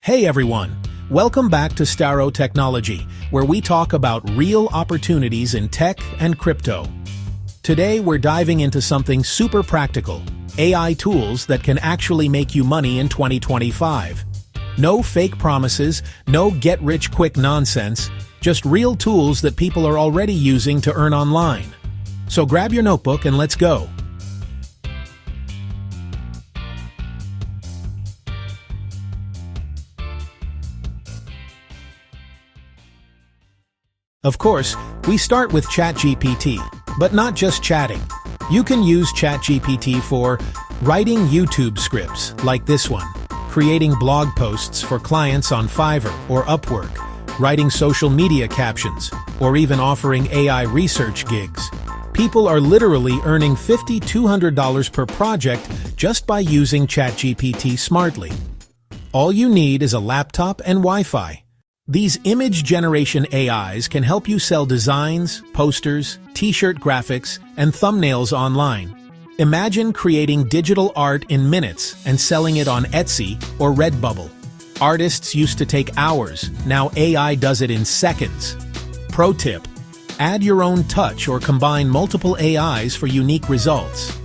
Hey everyone! Welcome back to Staro Technology, where we talk about real opportunities in tech and crypto. Today we're diving into something super practical, AI tools that can actually make you money in 2025. No fake promises, no get-rich-quick nonsense, just real tools that people are already using to earn online. So grab your notebook and let's go. Of course, we start with ChatGPT, but not just chatting. You can use ChatGPT for writing YouTube scripts, like this one, creating blog posts for clients on Fiverr or Upwork, writing social media captions, or even offering AI research gigs. People are literally earning $50 to $200 per project just by using ChatGPT smartly. All you need is a laptop and Wi-Fi. These image generation AIs can help you sell designs, posters, t-shirt graphics, and thumbnails online. Imagine creating digital art in minutes and selling it on Etsy or Redbubble. Artists used to take hours, now AI does it in seconds. Pro tip: add your own touch or combine multiple AIs for unique results.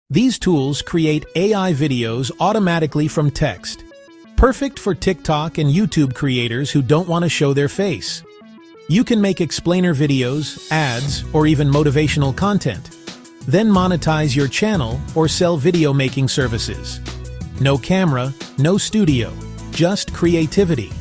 These tools create AI videos automatically from text. Perfect for TikTok and YouTube creators who don't want to show their face. You can make explainer videos, ads, or even motivational content. Then monetize your channel or sell video making services. No camera, no studio, just creativity.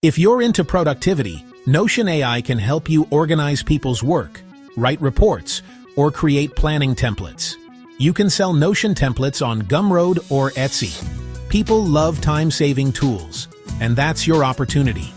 If you're into productivity, Notion AI can help you organize people's work, write reports, or create planning templates. You can sell Notion templates on Gumroad or Etsy. People love time-saving tools, and that's your opportunity.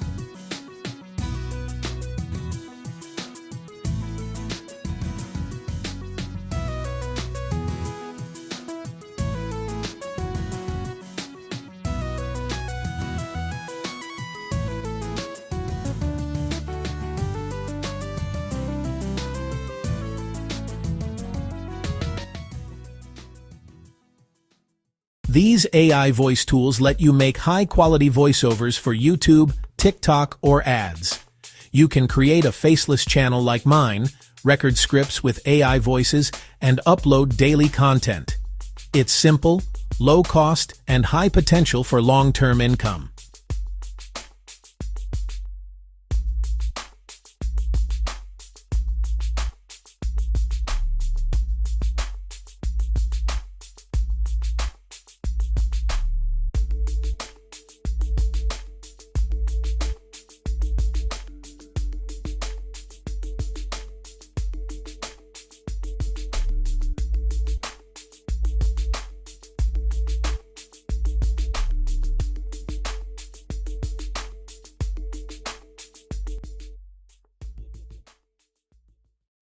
These AI voice tools let you make high-quality voiceovers for YouTube, TikTok, or ads. You can create a faceless channel like mine, record scripts with AI voices, and upload daily content. It's simple, low cost, and high potential for long-term income.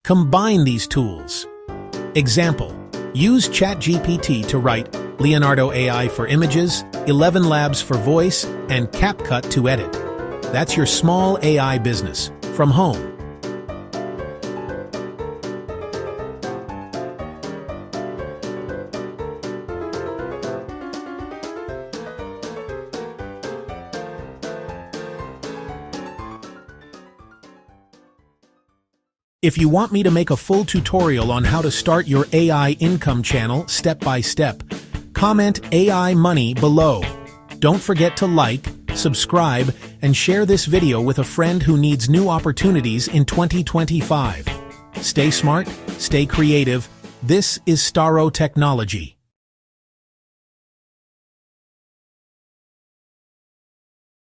Combine these tools. Example: use ChatGPT to write Leonardo AI for images, 11 Labs for voice, and CapCut to edit. That's your small AI business, from home. If you want me to make a full tutorial on how to start your AI income channel step by step, comment AI money below. Don't forget to like, subscribe, and share this video with a friend who needs new opportunities in 2025. Stay smart, stay creative. This is Staro Technology.